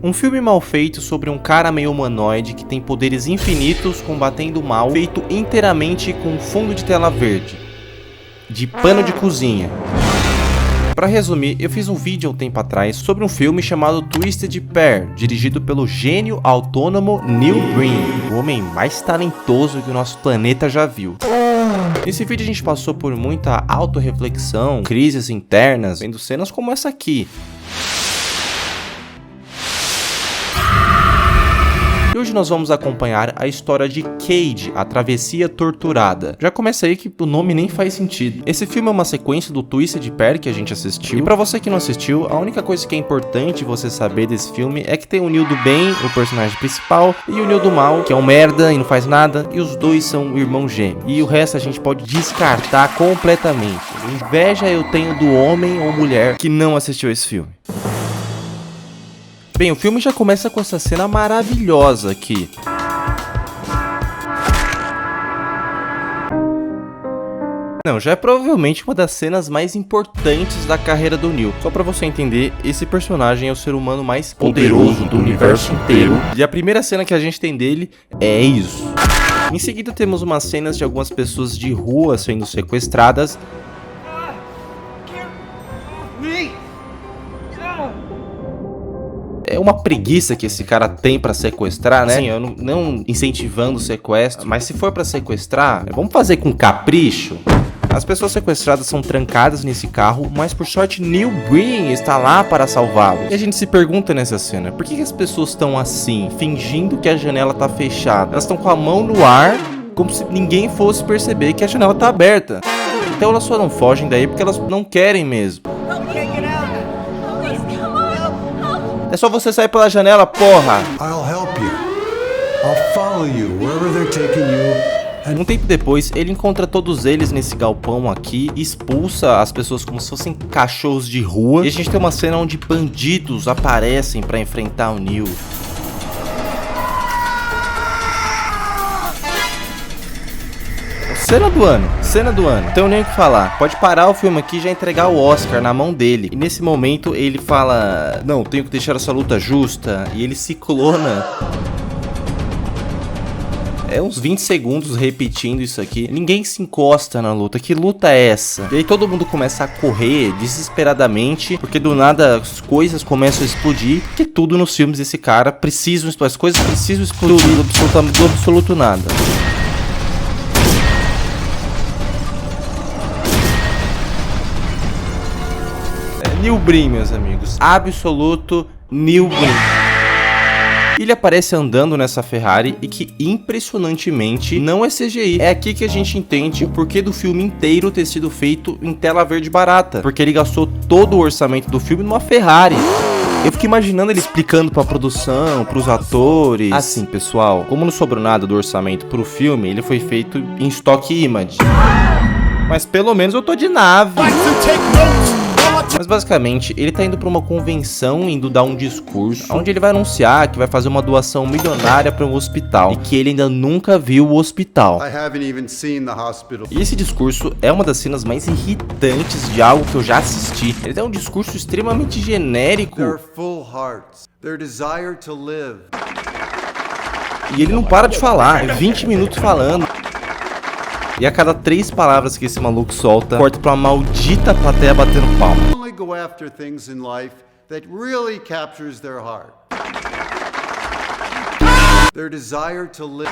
Um filme mal feito sobre um cara meio humanoide que tem poderes infinitos combatendo o mal, feito inteiramente com fundo de tela verde, de pano de cozinha. Pra resumir, eu fiz um vídeo há um tempo atrás sobre um filme chamado Twisted Pair, dirigido pelo gênio autônomo Neil Breen, o homem mais talentoso que o nosso planeta já viu. Nesse vídeo a gente passou por muita autorreflexão, crises internas, vendo cenas como essa aqui. E hoje nós vamos acompanhar a história de Cage, a travessia torturada. Já começa aí que o nome nem faz sentido. Esse filme é uma sequência do Twisted Pair que a gente assistiu. E pra você que não assistiu, a única coisa que é importante você saber desse filme é que tem o Neil do bem, o personagem principal, e o Neil do mal, que é um merda e não faz nada, e os dois são irmãos gêmeos. E o resto a gente pode descartar completamente. Inveja eu tenho do homem ou mulher que não assistiu esse filme. Bem, o filme já começa com essa cena maravilhosa aqui. Não, já é provavelmente uma das cenas mais importantes da carreira do Neil. Só pra você entender, esse personagem é o ser humano mais poderoso do universo inteiro. E a primeira cena que a gente tem dele é isso. Em seguida temos umas cenas de algumas pessoas de rua sendo sequestradas. É uma preguiça que esse cara tem pra sequestrar, né? Sim, eu não incentivando o sequestro, mas se for pra sequestrar, vamos fazer com capricho. As pessoas sequestradas são trancadas nesse carro, mas por sorte Neil Breen está lá para salvá-los. E a gente se pergunta nessa cena, por que as pessoas estão assim, fingindo que a janela tá fechada? Elas estão com a mão no ar, como se ninguém fosse perceber que a janela tá aberta. Então elas só não fogem daí porque elas não querem mesmo. É só você sair pela janela, porra! I'll help you. I'll follow you wherever they're taking you. Um tempo depois, ele encontra todos eles nesse galpão aqui, expulsa as pessoas como se fossem cachorros de rua. E a gente tem uma cena onde bandidos aparecem pra enfrentar o Neil. Cena do ano, não tenho nem o que falar. Pode parar o filme aqui e já entregar o Oscar na mão dele. E nesse momento ele fala, não, tenho que deixar essa luta justa. E ele se clona. É uns 20 segundos repetindo isso aqui. Ninguém se encosta na luta. Que luta é essa? E aí todo mundo começa a correr desesperadamente, porque do nada as coisas começam a explodir. Porque tudo nos filmes desse cara precisam explodir. As coisas precisam explodir do absoluto nada. Neil Breen, meus amigos. Absoluto Neil Breen. Ele aparece andando nessa Ferrari e que, impressionantemente, não é CGI. É aqui que a gente entende o porquê do filme inteiro ter sido feito em tela verde barata. Porque ele gastou todo o orçamento do filme numa Ferrari. Eu fico imaginando ele explicando pra produção, pros atores. Assim, pessoal, como não sobrou nada do orçamento pro filme, ele foi feito em stock image. Mas pelo menos eu tô de nave. Mas basicamente, ele tá indo pra uma convenção, indo dar um discurso, onde ele vai anunciar que vai fazer uma doação milionária para um hospital, e que ele ainda nunca viu o hospital. E esse discurso é uma das cenas mais irritantes de algo que eu já assisti. Ele tem um discurso extremamente genérico. E ele não para de falar, é 20 minutos falando. E a cada 3 palavras que esse maluco solta, corta pra uma maldita plateia batendo palma. Go after things in life that really captures their heart. Their desire to live.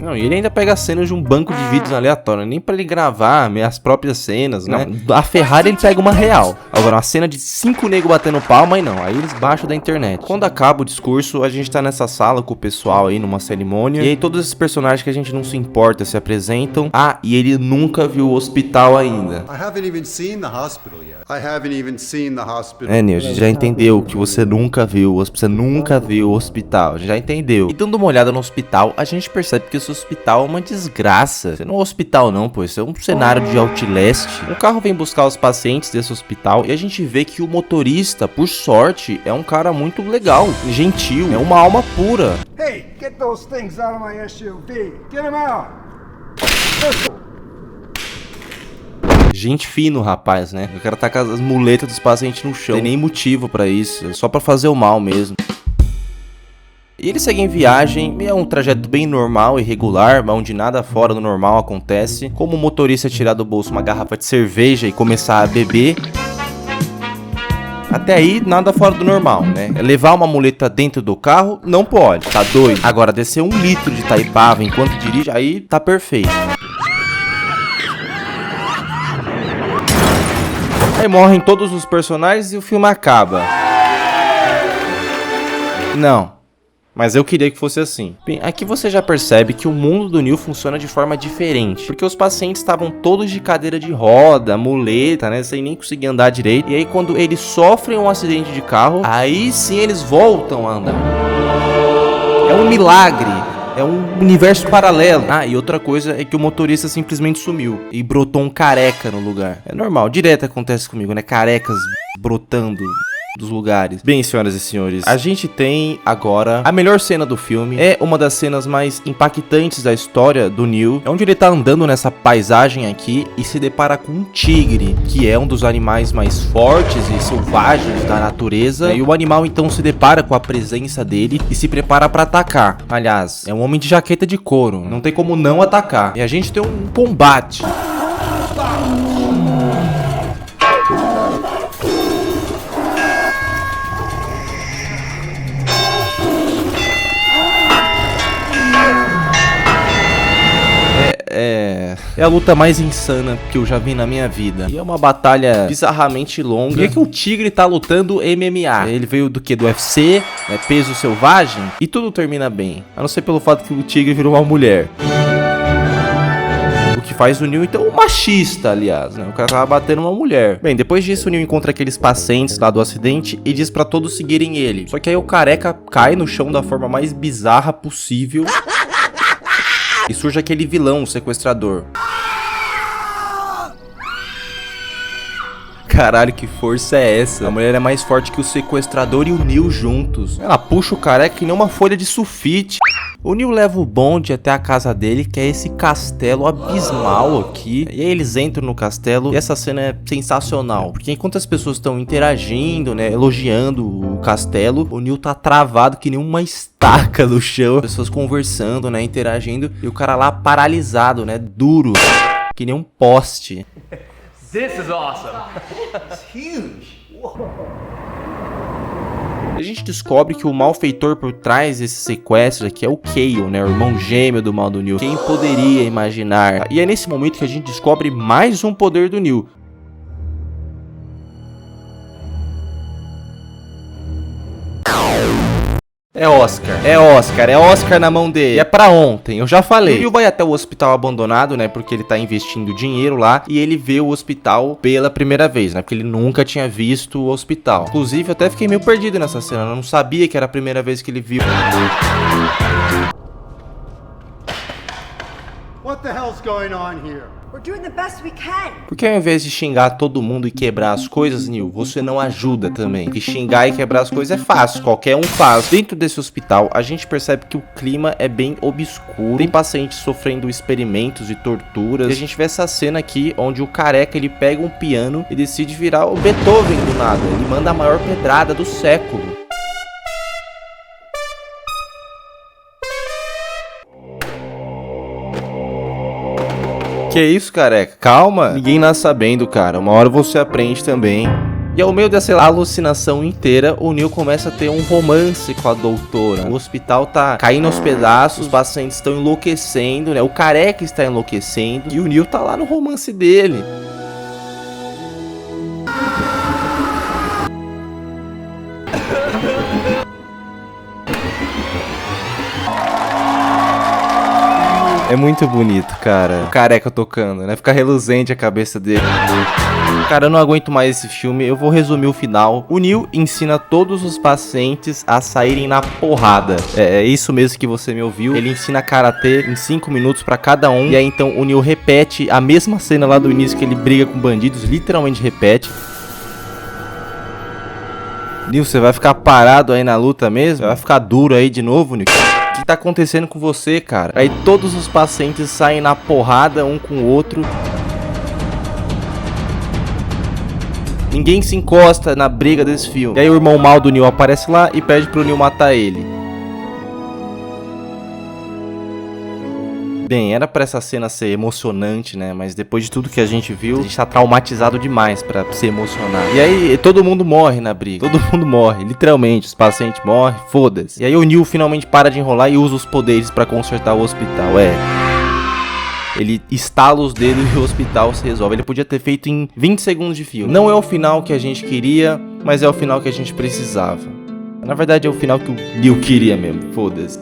Não, e ele ainda pega cenas de um banco de vídeos aleatório, nem pra ele gravar as próprias cenas, né? Não, a Ferrari ele pega uma real. Agora, uma cena de 5 negros batendo palma, aí não, aí eles baixam da internet. Quando acaba o discurso, a gente tá nessa sala com o pessoal aí, numa cerimônia, e aí todos esses personagens que a gente não se importa se apresentam. Ah, e ele nunca viu o hospital ainda. É, Neil, a gente já entendeu que você nunca viu o hospital, a gente já entendeu. E dando uma olhada no hospital, a gente percebe que esse hospital é uma desgraça. Isso não é um hospital não, pô, isso é um cenário de Outlast. Um carro vem buscar os pacientes desse hospital e a gente vê que o motorista, por sorte, é um cara muito legal, gentil, é uma alma pura. Hey, get those things out of my SUV. Get them out. Gente fino, rapaz, né? O cara tá com as muletas dos pacientes no chão. Não tem nem motivo pra isso, só pra fazer o mal mesmo. E eles seguem viagem, é um trajeto bem normal e regular, onde nada fora do normal acontece. Como o motorista tirar do bolso uma garrafa de cerveja e começar a beber. Até aí, nada fora do normal, né? Levar uma muleta dentro do carro, não pode, tá doido. Agora, descer 1 litro de Itaipava enquanto dirige, aí tá perfeito. Aí morrem todos os personagens e o filme acaba. Não. Mas eu queria que fosse assim. Bem, aqui você já percebe que o mundo do Neil funciona de forma diferente. Porque os pacientes estavam todos de cadeira de roda, muleta, né? Sem nem conseguir andar direito. E aí quando eles sofrem um acidente de carro, aí sim eles voltam a andar. É um milagre. É um universo paralelo. Ah, e outra coisa é que o motorista simplesmente sumiu. E brotou um careca no lugar. É normal, direto acontece comigo, né? Carecas brotando dos lugares. Bem, senhoras e senhores, a gente tem agora a melhor cena do filme. É uma das cenas mais impactantes da história do Neil. É onde ele tá andando nessa paisagem aqui e se depara com um tigre, que é um dos animais mais fortes e selvagens da natureza. E o animal então se depara com a presença dele e se prepara pra atacar. Aliás, é um homem de jaqueta de couro, não tem como não atacar. E a gente tem um combate. É a luta mais insana que eu já vi na minha vida. E é uma batalha bizarramente longa. Por que o tigre tá lutando MMA? Ele veio do que? Do UFC, né? Peso selvagem. E tudo termina bem. A não ser pelo fato que o tigre virou uma mulher. O que faz o Neil, então, um machista, aliás, né? O cara tava batendo uma mulher. Bem, depois disso, o Neil encontra aqueles pacientes lá do acidente e diz pra todos seguirem ele. Só que aí o careca cai no chão da forma mais bizarra possível. E surge aquele vilão, o sequestrador. Caralho, que força é essa? A mulher é mais forte que o sequestrador e o Neil juntos. Ela puxa o careca que nem uma folha de sulfite. O Neil leva o bonde até a casa dele, que é esse castelo abismal aqui. E aí eles entram no castelo e essa cena é sensacional. Porque enquanto as pessoas estão interagindo, né, elogiando o castelo, o Neil tá travado que nem uma estaca no chão. As pessoas conversando, né, interagindo. E o cara lá paralisado, né, duro, que nem um poste. This is awesome. It's huge. Whoa. A gente descobre que o malfeitor por trás desse sequestro aqui é o Kale, né? O irmão gêmeo do mal do Neil. Quem poderia imaginar? E é nesse momento que a gente descobre mais um poder do Neil. É Oscar na mão dele. E é pra ontem, eu já falei. O Neil vai até o hospital abandonado, né, porque ele tá investindo dinheiro lá. E ele vê o hospital pela primeira vez, né, porque ele nunca tinha visto o hospital. Inclusive, eu até fiquei meio perdido nessa cena, eu não sabia que era a primeira vez que ele viu. What the hell's going on here? We're doing the best we can. Porque ao invés de xingar todo mundo e quebrar as coisas, Neil, você não ajuda também. Porque xingar e quebrar as coisas é fácil, qualquer um faz. Dentro desse hospital, a gente percebe que o clima é bem obscuro. Tem pacientes sofrendo experimentos e torturas. E a gente vê essa cena aqui, onde o careca, ele pega um piano e decide virar o Beethoven do nada. Ele manda a maior pedrada do século. Que isso, careca? Calma. Ninguém nasce sabendo, cara. Uma hora você aprende também. E ao meio dessa alucinação inteira, o Neil começa a ter um romance com a doutora. O hospital tá caindo aos pedaços, os pacientes estão enlouquecendo, né? O careca está enlouquecendo e o Neil tá lá no romance dele. É muito bonito, cara. O careca tocando, né? Fica reluzente a cabeça dele. Cara, eu não aguento mais esse filme. Eu vou resumir o final. O Neil ensina todos os pacientes a saírem na porrada. É isso mesmo que você me ouviu. Ele ensina karatê em 5 minutos pra cada um. E aí então o Neil repete a mesma cena lá do início que ele briga com bandidos. Literalmente repete. Neil, você vai ficar parado aí na luta mesmo? Vai ficar duro aí de novo, Neil? O que tá acontecendo com você, cara? Aí todos os pacientes saem na porrada um com o outro. Ninguém se encosta na briga desse filme. E aí o irmão mal do Neil aparece lá e pede pro Neil matar ele. Bem, era pra essa cena ser emocionante, né? Mas depois de tudo que a gente viu, a gente tá traumatizado demais pra se emocionar. E aí, todo mundo morre na briga. Todo mundo morre, literalmente. Os pacientes morrem, foda-se. E aí o Neil finalmente para de enrolar e usa os poderes pra consertar o hospital. Ele estala os dedos e o hospital se resolve. Ele podia ter feito em 20 segundos de filme. Não é o final que a gente queria, mas é o final que a gente precisava. Na verdade, é o final que o Neil queria mesmo. Foda-se.